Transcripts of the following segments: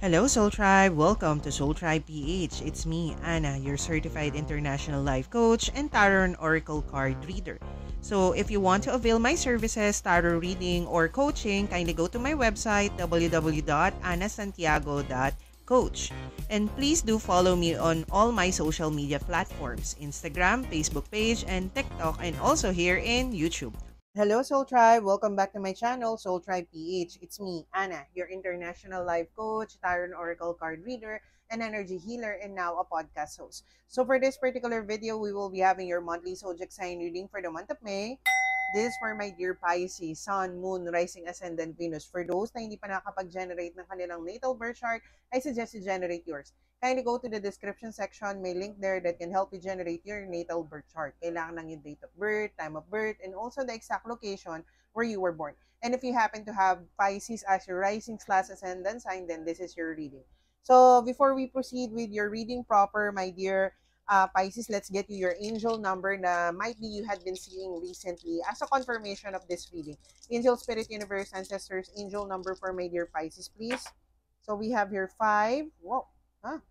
Hello, Soul Tribe. Welcome to Soul Tribe PH. It's me, Anna, your certified international life coach and tarot and oracle card reader. So, if you want to avail my services, tarot reading, or coaching, kindly go to my website www.anasantiago.coach. And please do follow me on all my social media platforms: Instagram, Facebook page, and TikTok, and also here in YouTube. Hello, Soul Tribe. Welcome back to my channel, Soul Tribe PH. It's me, Anna, your international life coach, tarot and oracle card reader, and energy healer, and now a podcast host. So for this particular video, we will be having your monthly zodiac sign reading for the month of May. This is for my dear Pisces, Sun, Moon, Rising, Ascendant, Venus. For those na hindi pa nakakapag-generate ng kanilang natal birth chart, I suggest you generate yours. Kindly go to the description section. May link there that can help you generate your natal birth chart. Kailangan lang yung date of birth, time of birth, and also the exact location where you were born. And if you happen to have Pisces as your rising/ascendant sign, then this is your reading. So before we proceed with your reading proper, my dear Pisces, let's get you your angel number na might be you had been seeing recently as a confirmation of this reading. Angel, Spirit, Universe, Ancestors, angel number for my dear Pisces, please. So we have here 5. Whoa. Huh?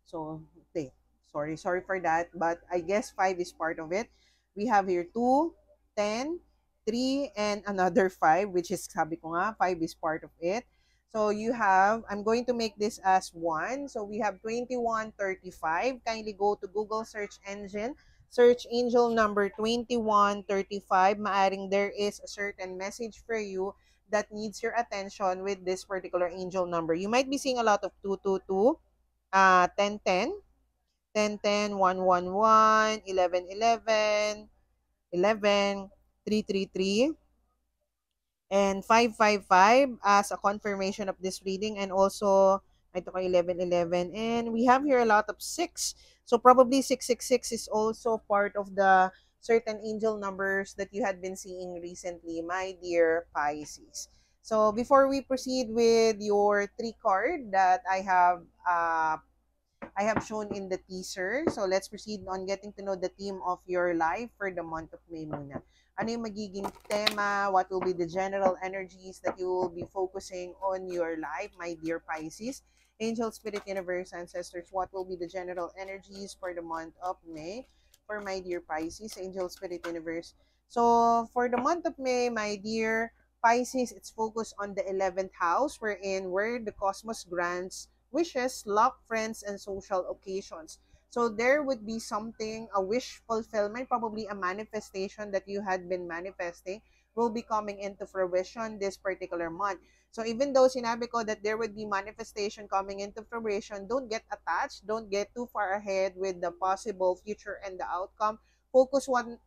So, okay. Sorry for that. But I guess 5 is part of it. We have here 2, 10, 3, and another 5, which is, sabi ko nga, 5 is part of it. So you have, I'm going to make this as 1. So we have 2135. Kindly go to Google search engine. Search angel number 2135. Maaring there is a certain message for you that needs your attention with this particular angel number. You might be seeing a lot of 222, 1010, 1010, 111, 1111, 11, 333, and 555 as a confirmation of this reading, and also ito kay 1111, and we have here a lot of 6, so probably 666 is also part of the certain angel numbers that you had been seeing recently, my dear Pisces. So before we proceed with your 3 card that I have shown in the teaser. So let's proceed on getting to know the theme of your life for the month of May muna. Ano yung magiging tema? What will be the general energies that you will be focusing on your life, my dear Pisces? Angel, Spirit, Universe, Ancestors, what will be the general energies for the month of May for my dear Pisces? Angel, Spirit, Universe. So for the month of May, my dear Pisces, it's focused on the 11th house, where the cosmos grants wishes, luck, friends, and social occasions. So there would be something, a wish fulfillment, probably a manifestation that you had been manifesting will be coming into fruition this particular month. So even though sinabi ko that there would be manifestation coming into fruition, don't get attached, don't get too far ahead with the possible future and the outcome. Focus on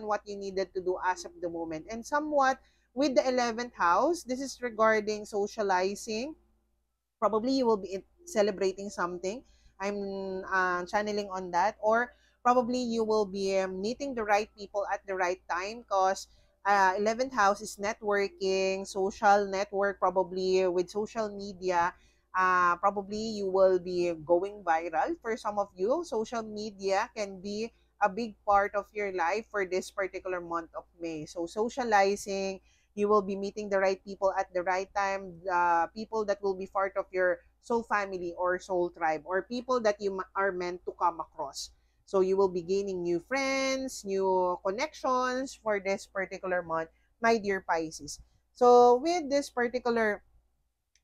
what you needed to do as of the moment. And somewhat with the 11th house, this is regarding socializing. Probably you will be celebrating something. I'm channeling on that. Or probably you will be meeting the right people at the right time, because 11th house is networking, social network, probably with social media. Probably you will be going viral. For some of you, social media can be a big part of your life for this particular month of May. So socializing, you will be meeting the right people at the right time, people that will be part of your soul family or soul tribe, or people that you are meant to come across. So you will be gaining new friends, new connections for this particular month, my dear Pisces. So with this particular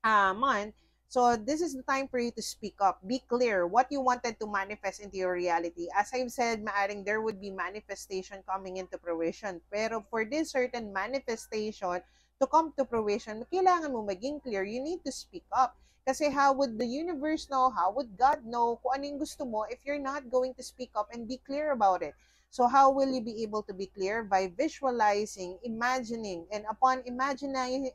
month, so this is the time for you to speak up. Be clear what you wanted to manifest into your reality. As I've said, maaring there would be manifestation coming into fruition. Pero for this certain manifestation to come to fruition, kailangan mo maging clear. You need to speak up. Kasi how would the universe know, how would God know kung ano yung gusto mo if you're not going to speak up and be clear about it? So how will you be able to be clear? By visualizing, imagining, and upon imagining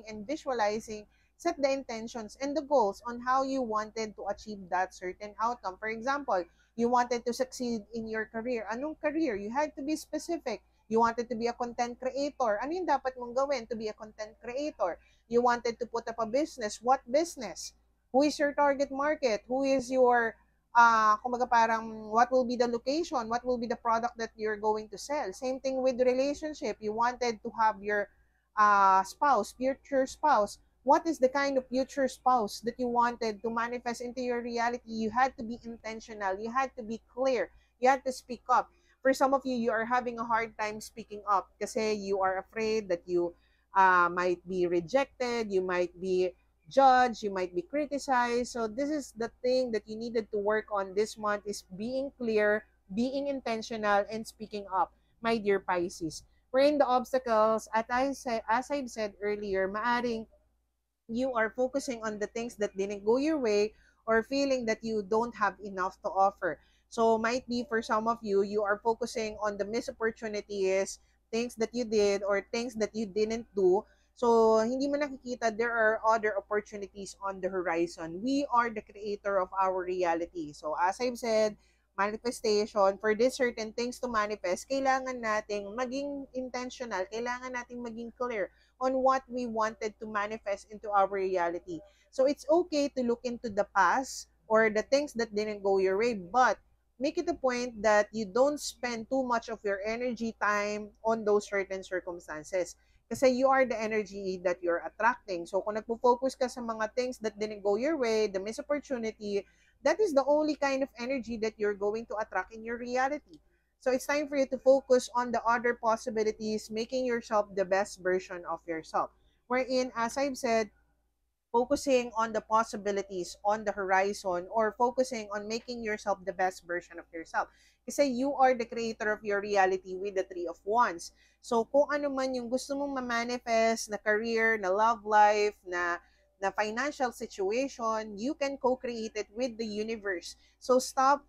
and visualizing, set the intentions and the goals on how you wanted to achieve that certain outcome. For example, you wanted to succeed in your career. Anong career? You had to be specific. You wanted to be a content creator. Ano yung dapat mong gawin to be a content creator? You wanted to put up a business. What business? Who is your target market? Who is your, kumaga parang, what will be the location? What will be the product that you're going to sell? Same thing with relationship. You wanted to have your spouse, future spouse. what is the kind of future spouse that you wanted to manifest into your reality. You had to be intentional. You had to be clear. You had to speak up. For some of you, you are having a hard time speaking up kasi you are afraid that you might be rejected, you might be judged, you might be criticized. So this is the thing that you needed to work on this month, is being clear, being intentional, and speaking up, my dear Pisces. Wherein the obstacles, as I've said earlier, maaring you are focusing on the things that didn't go your way, or feeling that you don't have enough to offer. So might be for some of you, you are focusing on the missed opportunities, things that you did or things that you didn't do. So hindi mo nakikita there are other opportunities on the horizon. We are the creator of our reality. So as I've said, manifestation, for these certain things to manifest, kailangan nating maging intentional, kailangan nating maging clear on what we wanted to manifest into our reality. So it's okay to look into the past or the things that didn't go your way, but make it a point that you don't spend too much of your energy time on those certain circumstances. Kasi you are the energy that you're attracting. So kung nagpo-focus ka sa mga things that didn't go your way, the missed opportunity, that is the only kind of energy that you're going to attract in your reality. So it's time for you to focus on the other possibilities, making yourself the best version of yourself. Wherein, as I've said, focusing on the possibilities on the horizon, or focusing on making yourself the best version of yourself. Kasi you are the creator of your reality with the Three of Wands. So kung ano man yung gusto mong ma-manifest na career, na love life, na financial situation, you can co-create it with the universe. So stop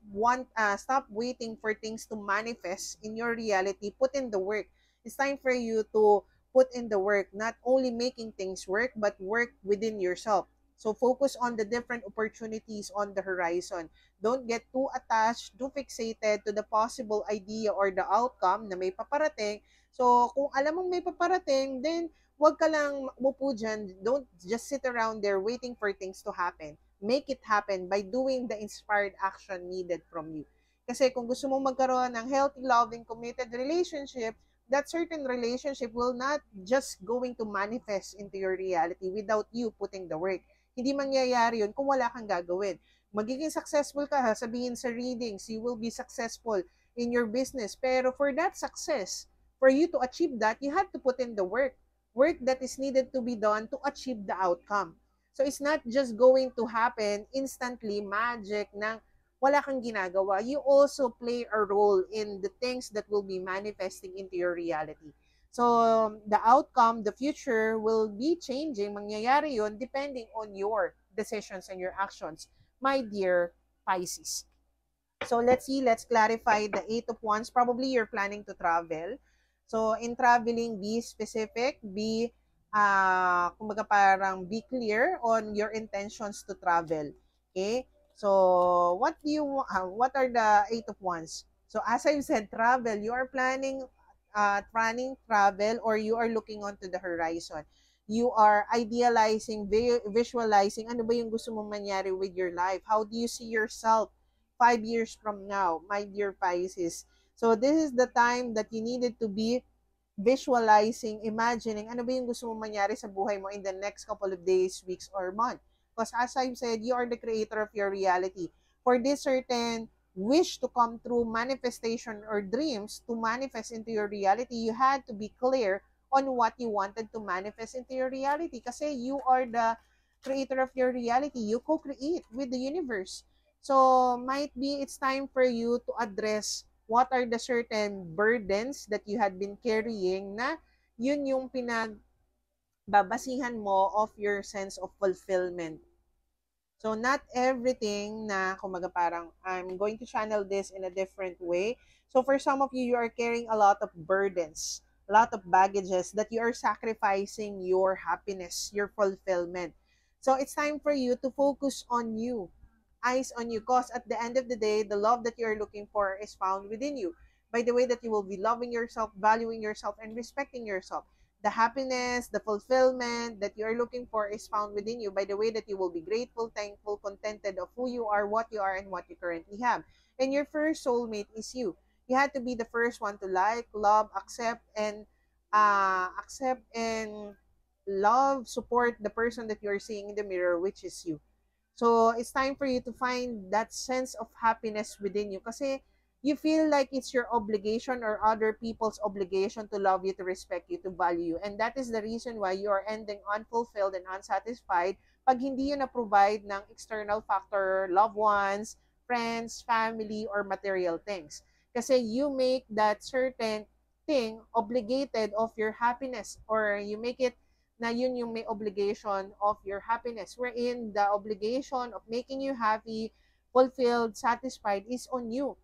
waiting for things to manifest in your reality. Put in the work. It's time for you to put in the work, not only making things work, but work within yourself. So focus on the different opportunities on the horizon. Don't get too attached, too fixated to the possible idea or the outcome na may paparating. So kung alam mong may paparating, then wag ka lang mupo dyan. Don't just sit around there waiting for things to happen. Make it happen by doing the inspired action needed from you. Kasi kung gusto mong magkaroon ng healthy, loving, committed relationship, that certain relationship will not just going to manifest into your reality without you putting the work. Hindi mangyayari yun kung wala kang gagawin. Magiging successful ka, sabihin sa readings, you will be successful in your business. Pero for that success, for you to achieve that, you have to put in the work. Work that is needed to be done to achieve the outcome. So it's not just going to happen instantly, magic, ng wala kang ginagawa, you also play a role in the things that will be manifesting into your reality. So, the outcome, the future will be changing. Mangyayari yun depending on your decisions and your actions, my dear Pisces. So, let's see, let's clarify the Eight of Wands. Probably you're planning to travel. So, in traveling, be specific, kumbaga parang be clear on your intentions to travel. Okay? So, what are the Eight of Wands? So, as I've said, travel, you are planning travel, or you are looking onto the horizon. You are idealizing, visualizing, ano ba yung gusto mong mangyari with your life? How do you see yourself 5 years from now, my dear Pisces? So, this is the time that you needed to be visualizing, imagining, ano ba yung gusto mong mangyari sa buhay mo in the next couple of days, weeks, or month. Because as I've said, you are the creator of your reality. For this certain wish to come true, manifestation or dreams to manifest into your reality, you had to be clear on what you wanted to manifest into your reality. Kasi you are the creator of your reality. You co-create with the universe. So, might be it's time for you to address what are the certain burdens that you had been carrying na yun yung pinagbabasihan mo of your sense of fulfillment. So, not everything na, kumaga parang, I'm going to channel this in a different way. So, for some of you, you are carrying a lot of burdens, a lot of baggages that you are sacrificing your happiness, your fulfillment. So, it's time for you to focus on you, eyes on you, because at the end of the day, the love that you're looking for is found within you by the way that you will be loving yourself, valuing yourself, and respecting yourself. The happiness, the fulfillment that you're looking for is found within you by the way that you will be grateful, thankful, contented of who you are, and what you currently have. And your first soulmate is you. You had to be the first one to like, love, accept, and love, support the person that you're seeing in the mirror, which is you. So it's time for you to find that sense of happiness within you, kasi you feel like it's your obligation or other people's obligation to love you, to respect you, to value you. And that is the reason why you are ending unfulfilled and unsatisfied pag hindi yun na-provide ng external factor, loved ones, friends, family, or material things. Kasi you make that certain thing obligated of your happiness, or you make it na yun yung may obligation of your happiness, wherein the obligation of making you happy, fulfilled, satisfied is on you.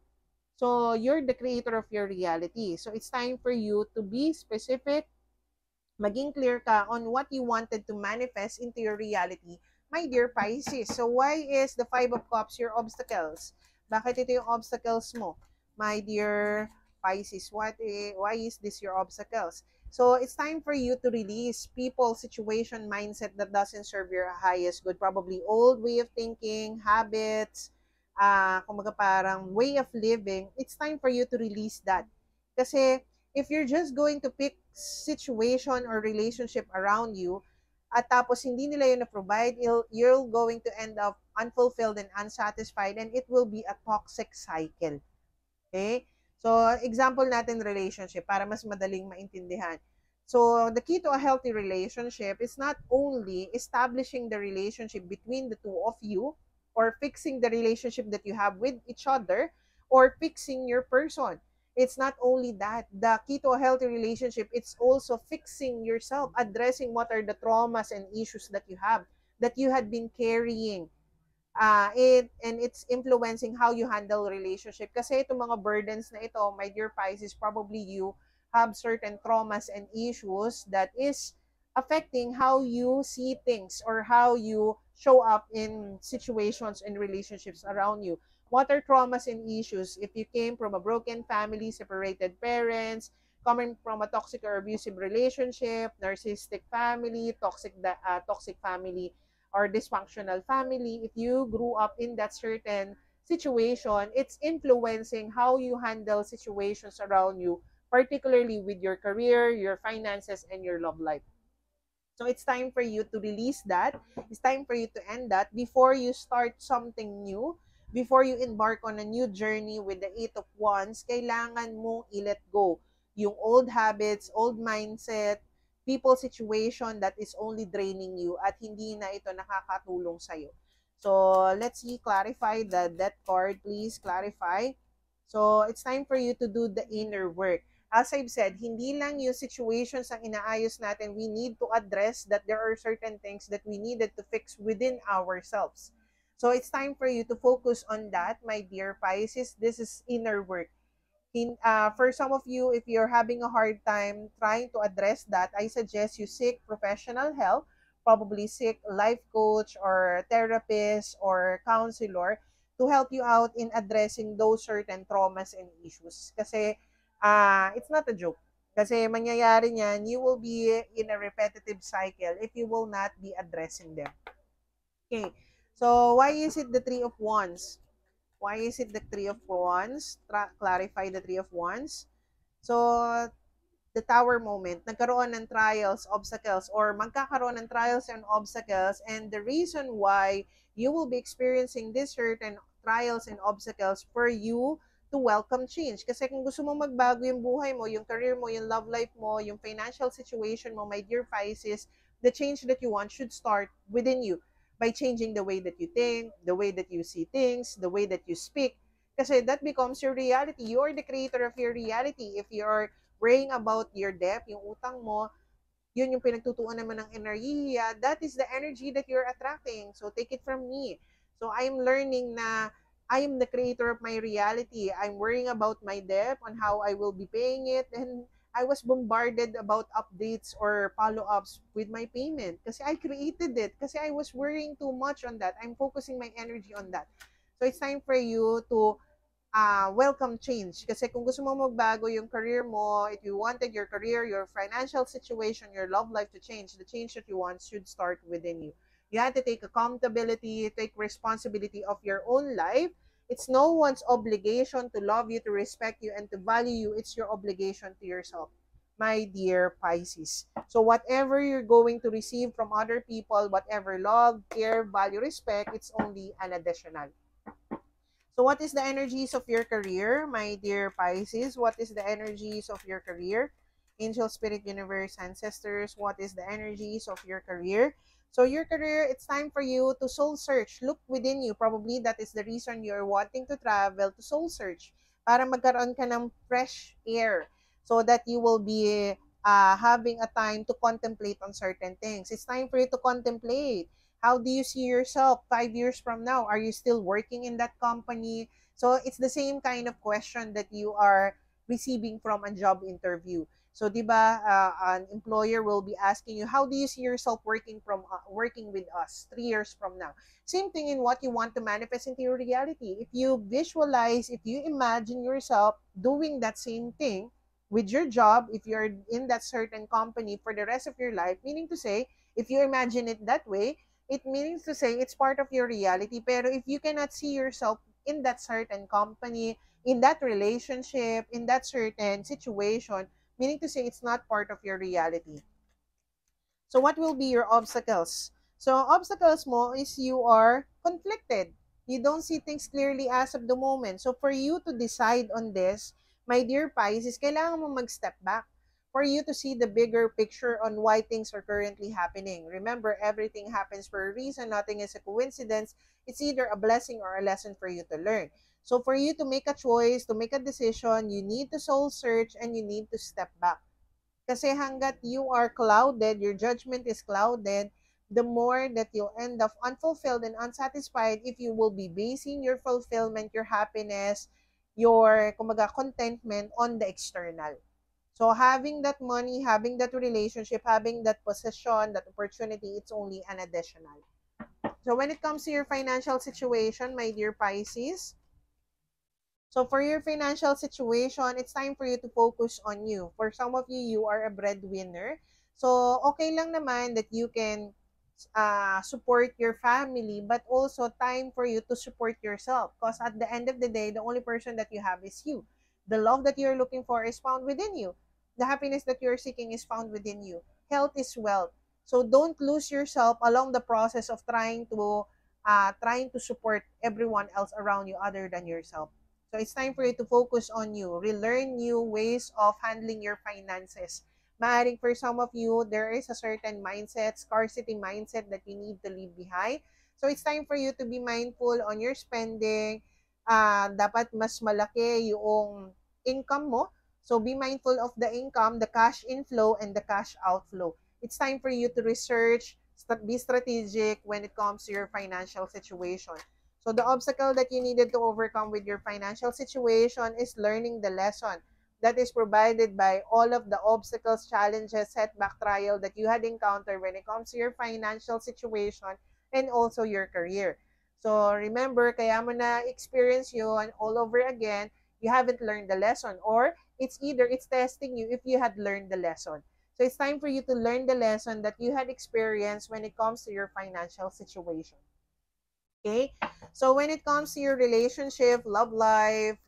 So you're the creator of your reality. So it's time for you to be specific, maging clear ka on what you wanted to manifest into your reality, my dear Pisces. So why is the Five of Cups your obstacles? Bakit ito yung obstacles mo, my dear Pisces? Why is this your obstacles? So it's time for you to release people, situation, mindset that doesn't serve your highest good. Probably old way of thinking, habits, kumaga parang way of living. It's time for you to release that. Kasi if you're just going to pick situation or relationship around you, at tapos hindi nila yun na-provide, you're going to end up unfulfilled and unsatisfied, and it will be a toxic cycle. Okay? So, example natin relationship para mas madaling maintindihan. So, the key to a healthy relationship is not only establishing the relationship between the two of you, or fixing the relationship that you have with each other, or fixing your person. It's not only that. The key to a healthy relationship, it's also fixing yourself, addressing what are the traumas and issues that you have, that you had been carrying. And it's influencing how you handle relationship. Kasi itong mga burdens na ito, my dear Pisces, probably you have certain traumas and issues that is affecting how you see things or how you show up in situations and relationships around you. What are traumas and issues? If you came from a broken family, separated parents, coming from a toxic or abusive relationship, narcissistic family, toxic family, or dysfunctional family, if you grew up in that certain situation, it's influencing how you handle situations around you, particularly with your career, your finances, and your love life. So it's time for you to release that. It's time for you to end that before you start something new. Before you embark on a new journey with the Eight of Wands, kailangan mong i-let go yung old habits, old mindset, people, situation that is only draining you at hindi na ito nakakatulong sa'yo. So, let's see, clarify the death card, please clarify. So, it's time for you to do the inner work. As I've said, hindi lang yung situations ang inaayos natin. We need to address that there are certain things that we needed to fix within ourselves. So it's time for you to focus on that, my dear Pisces. This is inner work. For some of you, if you're having a hard time trying to address that, I suggest you seek professional help. Probably seek a life coach or therapist or counselor to help you out in addressing those certain traumas and issues. Kasi it's not a joke. Kasi mangyayari niyan, you will be in a repetitive cycle if you will not be addressing them. Okay. So, why is it the Three of Wands? Why is it the Three of Wands? Clarify the Three of Wands. So, the Tower moment, nagkaroon ng trials, obstacles, or magkakaroon ng trials and obstacles, and the reason why you will be experiencing this certain trials and obstacles for you to welcome change. Kasi kung gusto mo magbago yung buhay mo, yung career mo, yung love life mo, yung financial situation mo, my dear Pisces, the change that you want should start within you by changing the way that you think, the way that you see things, the way that you speak. Kasi that becomes your reality. You are the creator of your reality. If you're worrying about your debt, yung utang mo, yun yung pinagtutuunan mo ng enerhiya, that is the energy that you're attracting. So take it from me. So I'm learning na I am the creator of my reality. I'm worrying about my debt, on how I will be paying it, and I was bombarded about updates or follow-ups with my payment kasi I created it, kasi I was worrying too much on that. I'm focusing my energy on that. So it's time for you to welcome change. Kasi kung gusto mo magbago yung career mo, if you wanted your career, your financial situation, your love life to change, the change that you want should start within you. You have to take accountability, take responsibility of your own life. It's no one's obligation to love you, to respect you, and to value you. It's your obligation to yourself. my dear Pisces. So whatever you're going to receive from other people, whatever love, care, value, respect, it's only an additional. So what is the energies of your career, my dear Pisces? What is the energies of your career? Angel, Spirit, Universe, Ancestors, what is the energies of your career? So your career, it's time for you to soul search. Look within you. Probably that is the reason you're wanting to travel, to soul search. Para magkaroon ka ng fresh air so that you will be having a time to contemplate on certain things. It's time for you to contemplate. How do you see yourself 5 years from now? Are you still working in that company? So it's the same kind of question that you are receiving from a job interview. So, di ba, an employer will be asking you, how do you see yourself working with us 3 years from now? Same thing in what you want to manifest into your reality. If you visualize, if you imagine yourself doing that same thing with your job, if you're in that certain company for the rest of your life, meaning to say, if you imagine it that way, it means to say it's part of your reality. Pero if you cannot see yourself in that certain company, in that relationship, in that certain situation, meaning to say it's not part of your reality. So what will be your obstacles? So obstacles mo is you are conflicted. You don't see things clearly as of the moment. So for you to decide on this, my dear Pisces, kailangan mo mag-step back for you to see the bigger picture on why things are currently happening. Remember, everything happens for a reason. Nothing is a coincidence. It's either a blessing or a lesson for you to learn. So for you to make a choice, to make a decision, you need to soul search and you need to step back. Kasi hanggat you are clouded, your judgment is clouded, the more that you'll end up unfulfilled and unsatisfied if you will be basing your fulfillment, your happiness, your kumbaga, contentment on the external. So having that money, having that relationship, having that possession, that opportunity, it's only an additional. So when it comes to your financial situation, my dear Pisces, so for your financial situation, it's time for you to focus on you. For some of you, you are a breadwinner. So okay lang naman that you can support your family, but also time for you to support yourself. Because at the end of the day, the only person that you have is you. The love that you're looking for is found within you. The happiness that you're seeking is found within you. Health is wealth. So don't lose yourself along the process of trying to support everyone else around you other than yourself. So it's time for you to focus on you, relearn new ways of handling your finances. Maaring for some of you, there is a certain mindset, scarcity mindset that you need to leave behind. So it's time for you to be mindful on your spending. Dapat mas malaki yung income mo. So be mindful of the income, the cash inflow, and the cash outflow. It's time for you to research, be strategic when it comes to your financial situation. So the obstacle that you needed to overcome with your financial situation is learning the lesson that is provided by all of the obstacles, challenges, setback, trial that you had encountered when it comes to your financial situation and also your career. So remember, kaya mo na experience yun all over again, you haven't learned the lesson, or it's testing you if you had learned the lesson. So it's time for you to learn the lesson that you had experienced when it comes to your financial situation. Okay? So when it comes to your relationship, love life,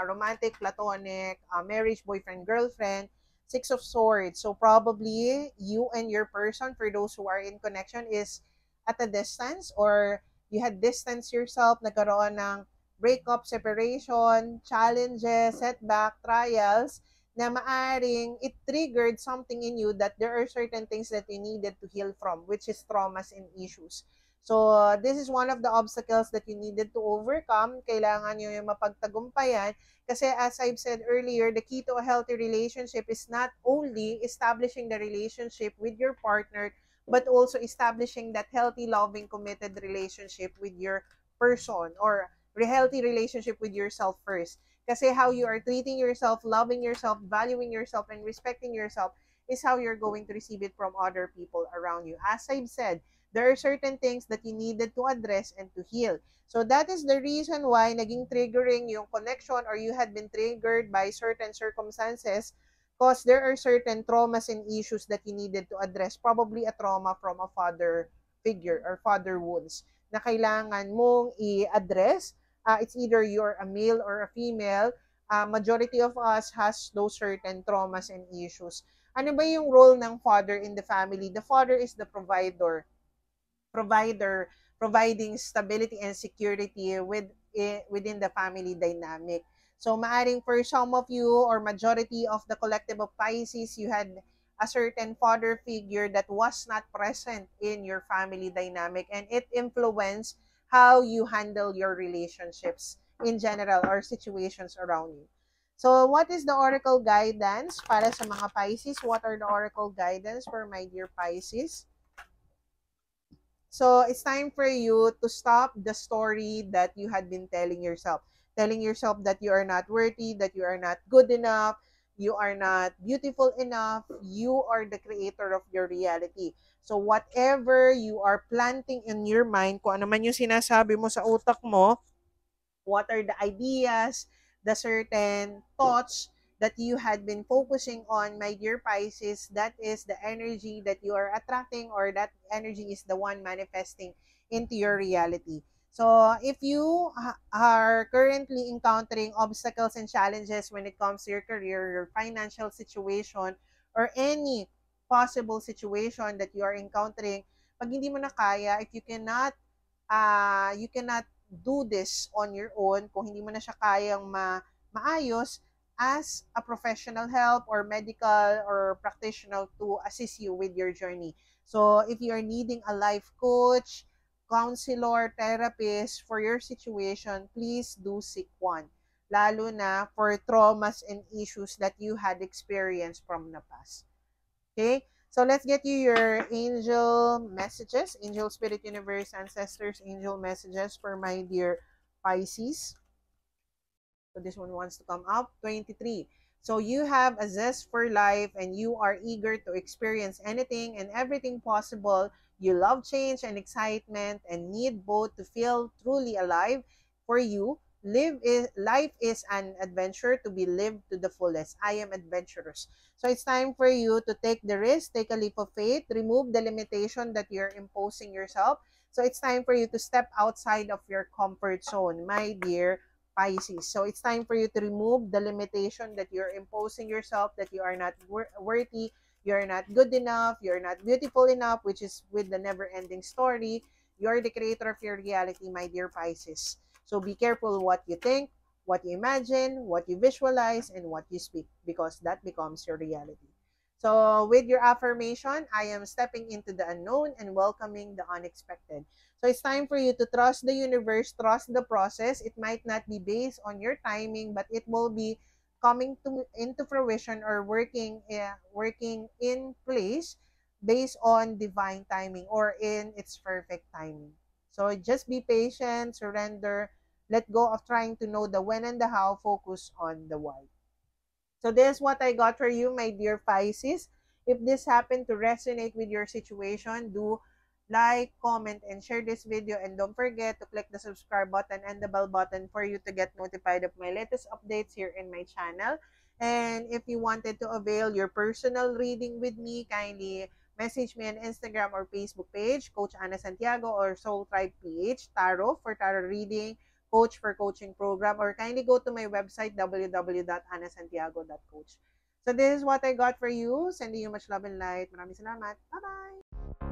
romantic, platonic, marriage, boyfriend, girlfriend, Six of Swords. So probably you and your person, for those who are in connection, is at a distance, or you had distanced yourself, nagkaroon ng breakup, separation, challenges, setback, trials, na maaring it triggered something in you that there are certain things that you needed to heal from, which is traumas and issues. So, this is one of the obstacles that you needed to overcome. Kailangan nyo yung mapagtagumpayan. Kasi as I've said earlier, the key to a healthy relationship is not only establishing the relationship with your partner, but also establishing that healthy, loving, committed relationship with your person, or healthy relationship with yourself first. Kasi how you are treating yourself, loving yourself, valuing yourself, and respecting yourself is how you're going to receive it from other people around you. As I've said, there are certain things that you needed to address and to heal. So that is the reason why naging triggering yung connection, or you had been triggered by certain circumstances, because there are certain traumas and issues that you needed to address. Probably a trauma from a father figure or father wounds na kailangan mong i-address. It's either you're a male or a female. Majority of us has those certain traumas and issues. Ano ba yung role ng father in the family? The father is the provider, providing stability and security within the family dynamic. So maaring for some of you or majority of the collective of Pisces, you had a certain father figure that was not present in your family dynamic, and it influenced how you handle your relationships in general or situations around you. So what is the oracle guidance para sa mga Pisces? What are the oracle guidance for my dear Pisces? So it's time for you to stop the story that you had been telling yourself that you are not worthy, that you are not good enough, you are not beautiful enough, you are the creator of your reality. So whatever you are planting in your mind, kung ano man yung sinasabi mo sa utak mo, what are the ideas, the certain thoughts that you had been focusing on, my dear Pisces, that is the energy that you are attracting, or that energy is the one manifesting into your reality. So if you are currently encountering obstacles and challenges when it comes to your career, your financial situation, or any possible situation that you are encountering, pag hindi mo na kaya, if you cannot do this on your own, kung hindi mo na siya kayang maayos, as a professional help or medical or practitioner to assist you with your journey. So if you are needing a life coach, counselor, therapist for your situation, please do seek one. Lalo na for traumas and issues that you had experienced from the past. Okay? So let's get you your angel messages, angel spirit universe, ancestors, angel messages for my dear Pisces. So this one wants to come up. 23. So you have a zest for life and you are eager to experience anything and everything possible. You love change and excitement and need both to feel truly alive. For you, life is an adventure to be lived to the fullest. I am adventurous. So it's time for you to take the risk, take a leap of faith, remove the limitation that you're imposing yourself. So it's time for you to step outside of your comfort zone, my dear Pisces. So it's time for you to remove the limitation that you're imposing yourself, that you are not worthy, you're not good enough, you're not beautiful enough, which is with the never-ending story. You're the creator of your reality, my dear Pisces. So be careful what you think, what you imagine, what you visualize, and what you speak, because that becomes your reality. So with your affirmation, I am stepping into the unknown and welcoming the unexpected. So it's time for you to trust the universe, trust the process. It might not be based on your timing, but it will be coming into fruition or working in place based on divine timing or in its perfect timing. So just be patient, surrender, let go of trying to know the when and the how, focus on the why. So this is what I got for you, my dear Pisces. If this happened to resonate with your situation, do like, comment, and share this video. And don't forget to click the subscribe button and the bell button for you to get notified of my latest updates here in my channel. And if you wanted to avail your personal reading with me, kindly message me on Instagram or Facebook page, Coach Ana Santiago or Soul Tribe PH, Tarot for tarot reading, coach for coaching program, or kindly go to my website, www.anasantiago.coach. So this is what I got for you. Sending you much love and light. Maraming salamat. Bye-bye!